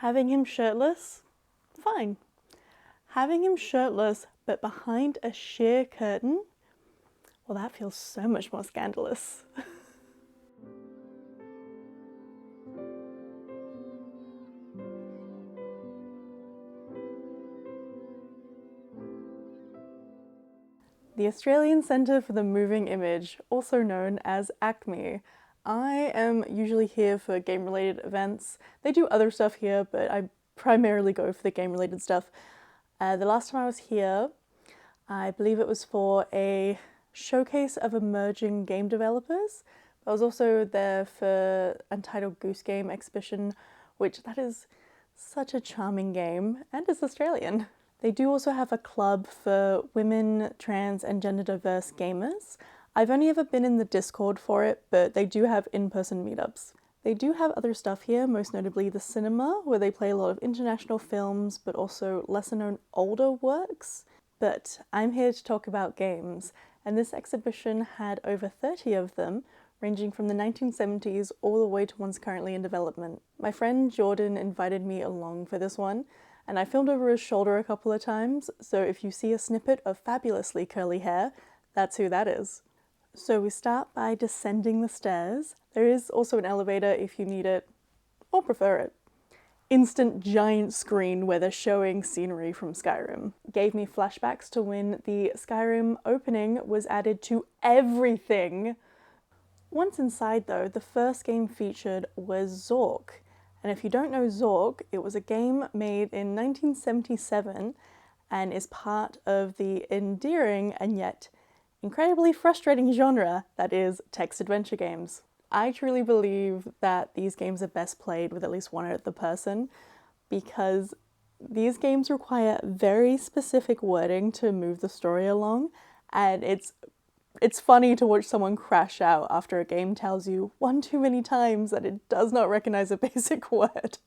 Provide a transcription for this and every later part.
Having him shirtless? Fine. Having him shirtless but behind a sheer curtain? Well, that feels so much more scandalous. The Australian Centre for the Moving Image, also known as ACMI. I am usually here for game-related events. They do other stuff here, but I primarily go for the game-related stuff. The last time I was here, I believe it was for a showcase of emerging game developers. I was also there for Untitled Goose Game exhibition, which that is such a charming game, and it's Australian. They do also have a club for women, trans and gender diverse gamers. I've only ever been in the Discord for it, but they do have in-person meetups. They do have other stuff here, most notably the cinema, where they play a lot of international films, but also lesser known older works. But I'm here to talk about games, and this exhibition had over 30 of them, ranging from the 1970s all the way to ones currently in development. My friend Jordan invited me along for this one, and I filmed over his shoulder a couple of times, so if you see a snippet of fabulously curly hair, that's who that is. So we start by descending the stairs. There is also an elevator if you need it, or prefer it. Instant giant screen where they're showing scenery from Skyrim. Gave me flashbacks to when the Skyrim opening was added to everything. Once inside though, the first game featured was Zork. And if you don't know Zork, it was a game made in 1977 and is part of the endearing and yet incredibly frustrating genre that is text adventure games. I truly believe that these games are best played with at least one other person because these games require very specific wording to move the story along, and it's funny to watch someone crash out after a game tells you one too many times that it does not recognize a basic word.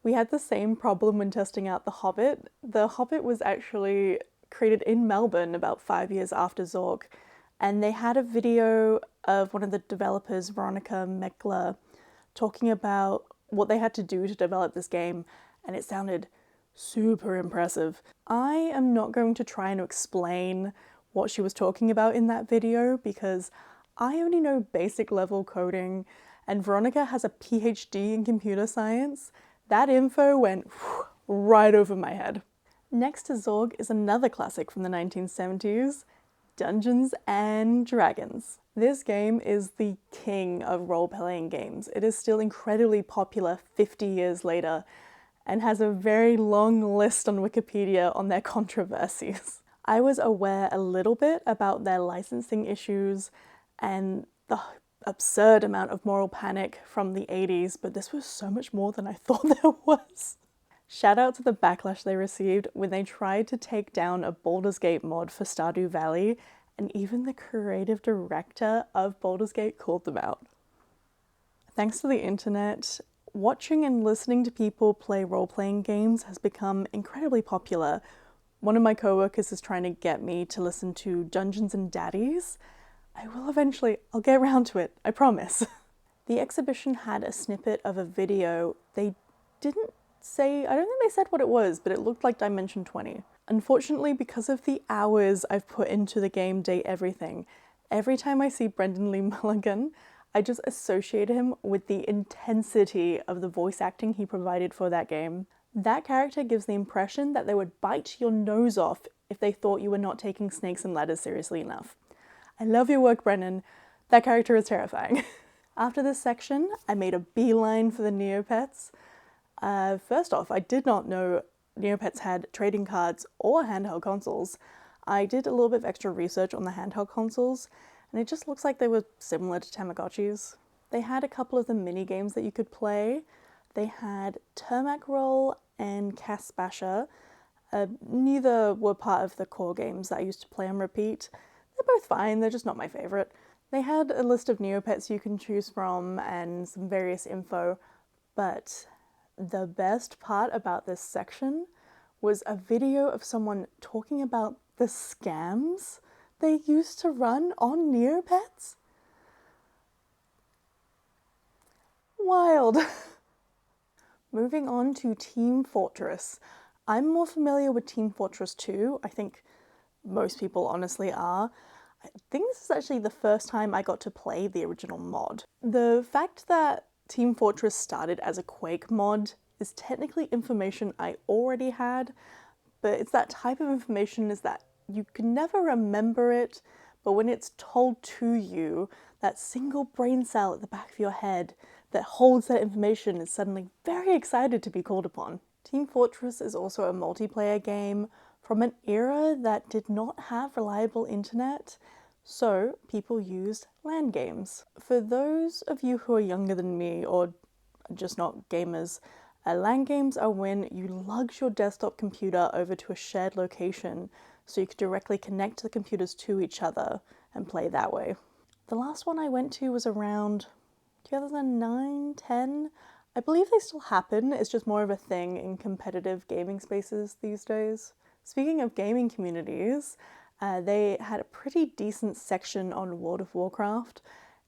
We had the same problem when testing out The Hobbit. The Hobbit was actually created in Melbourne about 5 years after Zork, and they had a video of one of the developers, Veronica Meckler, talking about what they had to do to develop this game, and it sounded super impressive. I am not going to try and explain what she was talking about in that video because I only know basic level coding, and Veronica has a PhD in computer science. That info went right over my head. Next to Zork is another classic from the 1970s, Dungeons and Dragons. This game is the king of role-playing games. It is still incredibly popular 50 years later and has a very long list on Wikipedia on their controversies. I was aware a little bit about their licensing issues and the absurd amount of moral panic from the 80s, but this was so much more than I thought there was. Shout out to the backlash they received when they tried to take down a Baldur's Gate mod for Stardew Valley, and even the creative director of Baldur's Gate called them out. Thanks to the internet, watching and listening to people play role-playing games has become incredibly popular. One of my coworkers is trying to get me to listen to Dungeons and Daddies. I will eventually, I'll get around to it, I promise. The exhibition had a snippet of a video. They didn't say, I don't think they said what it was, but it looked like Dimension 20. Unfortunately, because of the hours I've put into the game Date Everything, every time I see Brendan Lee Mulligan, I just associate him with the intensity of the voice acting he provided for that game. That character gives the impression that they would bite your nose off if they thought you were not taking Snakes and Ladders seriously enough. I love your work, Brennan. That character is terrifying. After this section, I made a beeline for the Neopets. First off, I did not know Neopets had trading cards or handheld consoles. I did a little bit of extra research on the handheld consoles, and it just looks like they were similar to Tamagotchis. They had a couple of the mini games that you could play. They had Termac Roll and Cas Basher. Neither were part of the core games that I used to play on repeat. They're both fine, they're just not my favourite. They had a list of Neopets you can choose from and some various info, but the best part about this section was a video of someone talking about the scams They used to run on Neopets? Wild. Moving on to Team Fortress. I'm more familiar with Team Fortress 2. I think most people honestly are. I think this is actually the first time I got to play the original mod. The fact that Team Fortress started as a Quake mod is technically information I already had, but it's that type of information is that you can never remember it, but when it's told to you, that single brain cell at the back of your head that holds that information is suddenly very excited to be called upon. Team Fortress is also a multiplayer game from an era that did not have reliable internet, so people used LAN games. For those of you who are younger than me or just not gamers, LAN games are when you lugged your desktop computer over to a shared location so you could directly connect the computers to each other and play that way. The last one I went to was around 2009, 10. I believe they still happen, it's just more of a thing in competitive gaming spaces these days. Speaking of gaming communities, they had a pretty decent section on World of Warcraft.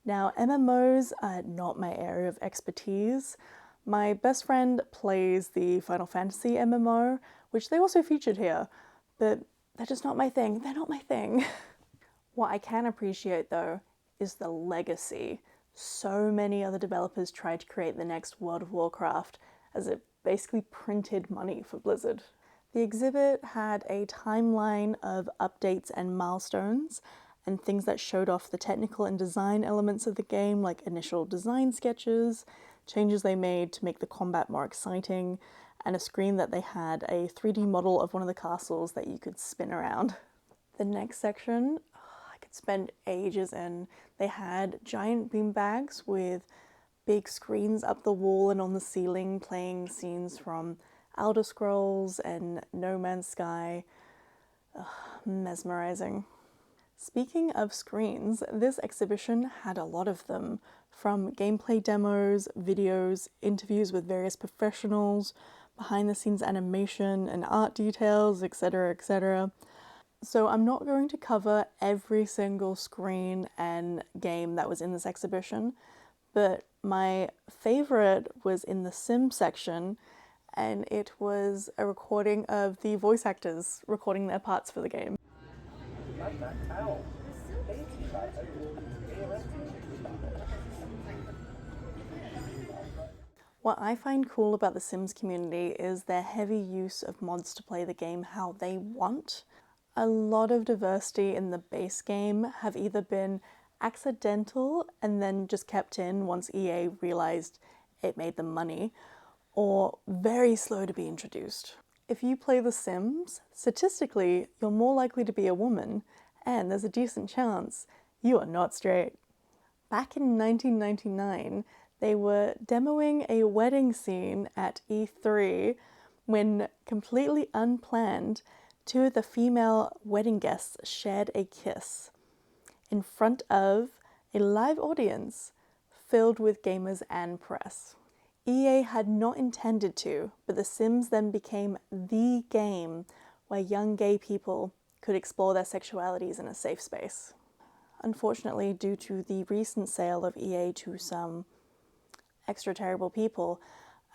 Now, MMOs are not my area of expertise. My best friend plays the Final Fantasy MMO, which they also featured here, but they're just not my thing. They're not my thing. What I can appreciate though is the legacy. So many other developers tried to create the next World of Warcraft as it basically printed money for Blizzard. The exhibit had a timeline of updates and milestones and things that showed off the technical and design elements of the game, like initial design sketches, changes they made to make the combat more exciting, and a screen that they had a 3D model of one of the castles that you could spin around. The next section, I could spend ages in. They had giant beanbags with big screens up the wall and on the ceiling playing scenes from Elder Scrolls and No Man's Sky. Ugh, mesmerizing. Speaking of screens, this exhibition had a lot of them, from gameplay demos, videos, interviews with various professionals, behind the scenes animation and art details, etc., etc. So I'm not going to cover every single screen and game that was in this exhibition, but my favorite was in the sim section, and it was a recording of the voice actors recording their parts for the game. What I find cool about the Sims community is their heavy use of mods to play the game how they want. A lot of diversity in the base game have either been accidental and then just kept in once EA realized it made them money, or very slow to be introduced. If you play The Sims, statistically, you're more likely to be a woman, and there's a decent chance you are not straight. Back in 1999, they were demoing a wedding scene at E3 when, completely unplanned, two of the female wedding guests shared a kiss in front of a live audience filled with gamers and press. EA had not intended to, but The Sims then became the game where young gay people could explore their sexualities in a safe space. Unfortunately, due to the recent sale of EA to some extra terrible people,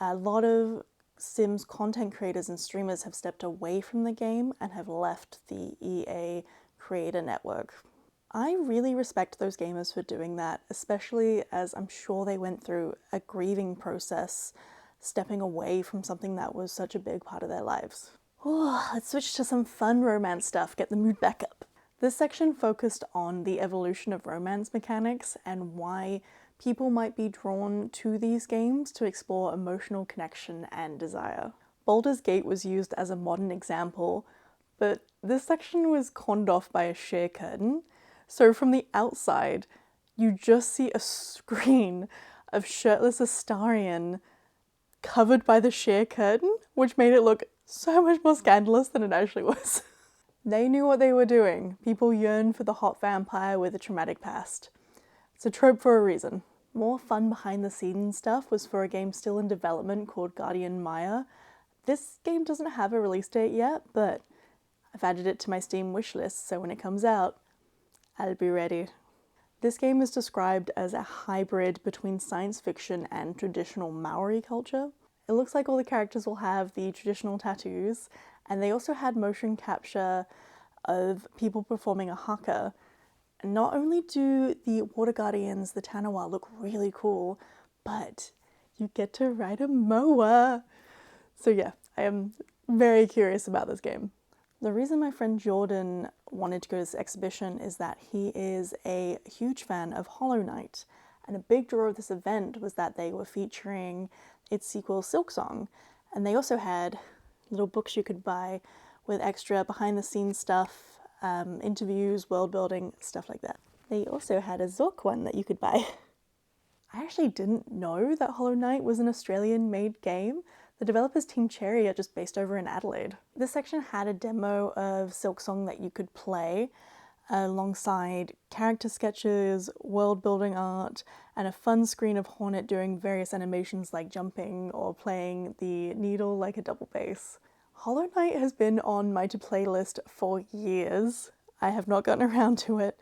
a lot of Sims content creators and streamers have stepped away from the game and have left the EA creator network. I really respect those gamers for doing that, especially as I'm sure they went through a grieving process, stepping away from something that was such a big part of their lives. Oh, let's switch to some fun romance stuff, get the mood back up. This section focused on the evolution of romance mechanics and why people might be drawn to these games to explore emotional connection and desire. Baldur's Gate was used as a modern example, but this section was conned off by a sheer curtain. So from the outside, you just see a screen of shirtless Astarion covered by the sheer curtain, which made it look so much more scandalous than it actually was. They knew what they were doing. People yearn for the hot vampire with a traumatic past. It's a trope for a reason. More fun behind the scenes stuff was for a game still in development called Guardian Maia. This game doesn't have a release date yet, but I've added it to my Steam wishlist, so when it comes out, I'll be ready. This game is described as a hybrid between science fiction and traditional Maori culture. It looks like all the characters will have the traditional tattoos, and they also had motion capture of people performing a haka. And not only do the water guardians, the Tanawa, look really cool, but you get to ride a moa. So yeah, I am very curious about this game. The reason my friend Jordan wanted to go to this exhibition is that he is a huge fan of Hollow Knight, and a big draw of this event was that they were featuring its sequel Silksong, and they also had little books you could buy with extra behind the scenes stuff, interviews, world building, stuff like that. They also had a Zork one that you could buy. I actually didn't know that Hollow Knight was an Australian made game. The developers Team Cherry are just based over in Adelaide. This section had a demo of Silksong that you could play alongside character sketches, world building art, and a fun screen of Hornet doing various animations like jumping or playing the needle like a double bass. Hollow Knight has been on my to-play list for years. I have not gotten around to it,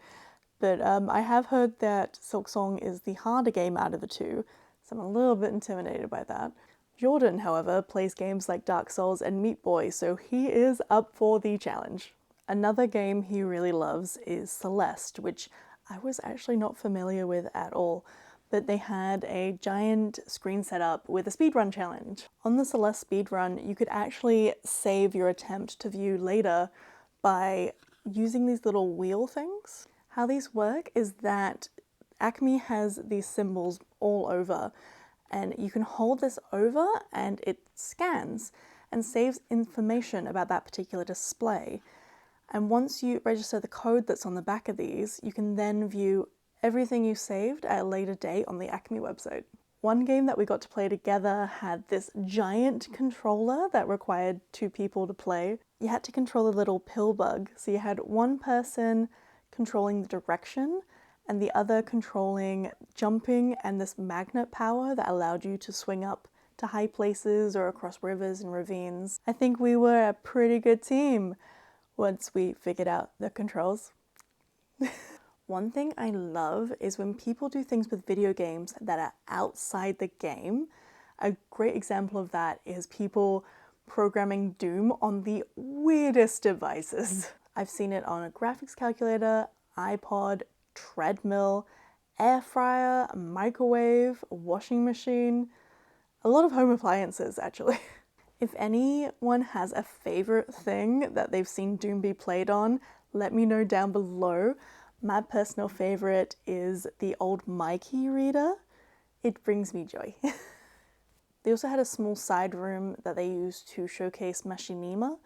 but I have heard that Silksong is the harder game out of the two, so I'm a little bit intimidated by that. Jordan, however, plays games like Dark Souls and Meat Boy, so he is up for the challenge. Another game he really loves is Celeste, which I was actually not familiar with at all, but they had a giant screen setup with a speedrun challenge. On the Celeste speedrun, you could actually save your attempt to view later by using these little wheel things. How these work is that ACMI has these symbols all over, and you can hold this over and it scans and saves information about that particular display. And once you register the code that's on the back of these, you can then view everything you saved at a later date on the ACMI website. One game that we got to play together had this giant controller that required 2 people to play. You had to control a little pill bug, so you had one person controlling the direction and the other controlling jumping and this magnet power that allowed you to swing up to high places or across rivers and ravines. I think we were a pretty good team once we figured out the controls. One thing I love is when people do things with video games that are outside the game. A great example of that is people programming Doom on the weirdest devices. I've seen it on a graphics calculator, iPod, treadmill, air fryer, a microwave, a washing machine, a lot of home appliances actually. If anyone has a favorite thing that they've seen Doom be played on, let me know down below. My personal favorite is the old Mikey reader. It brings me joy. They also had a small side room that they used to showcase Machinima,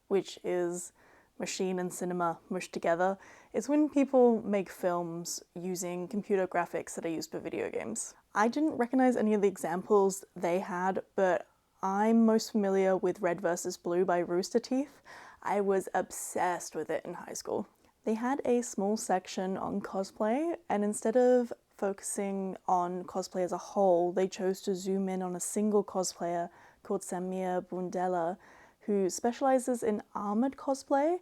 which is machine and cinema mushed together. It's when people make films using computer graphics that are used for video games. I didn't recognize any of the examples they had, but I'm most familiar with Red vs. Blue by Rooster Teeth. I was obsessed with it in high school. They had a small section on cosplay, and instead of focusing on cosplay as a whole, they chose to zoom in on a single cosplayer called Samir Bundella, who specializes in armored cosplay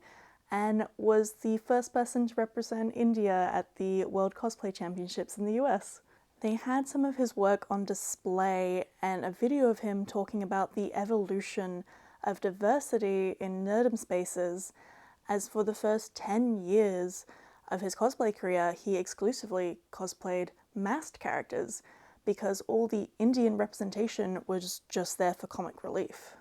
and was the first person to represent India at the World Cosplay Championships in the US. They had some of his work on display and a video of him talking about the evolution of diversity in nerdom spaces, as for the first 10 years of his cosplay career, he exclusively cosplayed masked characters because all the Indian representation was just there for comic relief.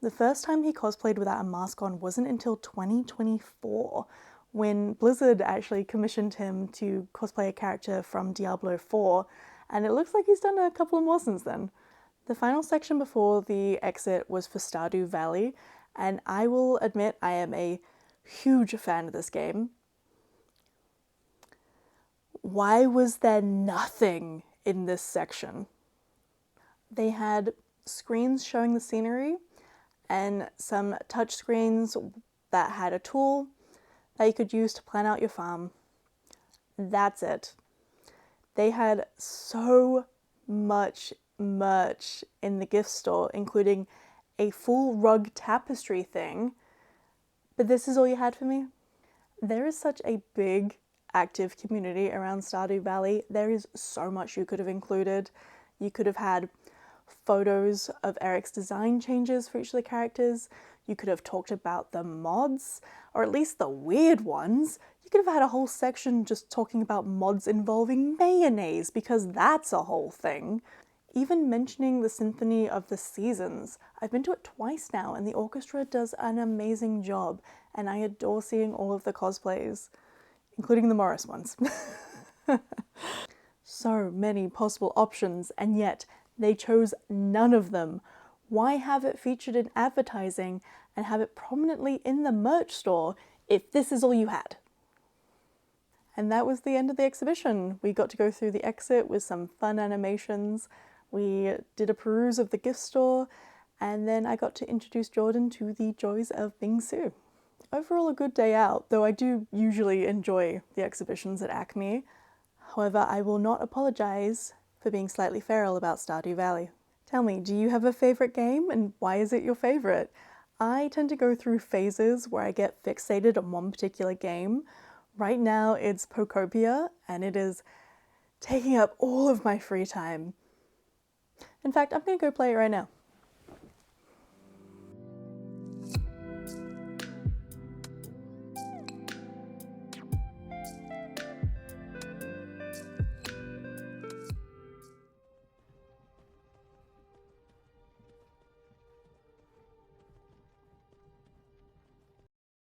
The first time he cosplayed without a mask on wasn't until 2024, when Blizzard actually commissioned him to cosplay a character from Diablo 4, and it looks like he's done a couple more since then. The final section before the exit was for Stardew Valley, and I will admit I am a huge fan of this game. Why was there nothing in this section? They had screens showing the scenery and some touch screens that had a tool that you could use to plan out your farm. That's it. They had so much merch in the gift store, including a full rug tapestry thing. But this is all you had for me? There is such a big active community around Stardew Valley. There is so much you could have included. You could have had photos of Eric's design changes for each of the characters. You could have talked about the mods, or at least the weird ones. You could have had a whole section just talking about mods involving mayonnaise, because that's a whole thing. Even mentioning the Symphony of the Seasons. I've been to it twice now, and the orchestra does an amazing job, and I adore seeing all of the cosplays, including the Morris ones. So many possible options, and yet they chose none of them. Why have it featured in advertising and have it prominently in the merch store if this is all you had? And that was the end of the exhibition. We got to go through the exit with some fun animations. We did a peruse of the gift store, and then I got to introduce Jordan to the joys of Bingsu. Overall, a good day out, though I do usually enjoy the exhibitions at ACMI. However, I will not apologise for being slightly feral about Stardew Valley. Tell me, do you have a favourite game, and why is it your favourite? I tend to go through phases where I get fixated on one particular game. Right now it's Pokopia, and it is taking up all of my free time. In fact, I'm going to go play it right now.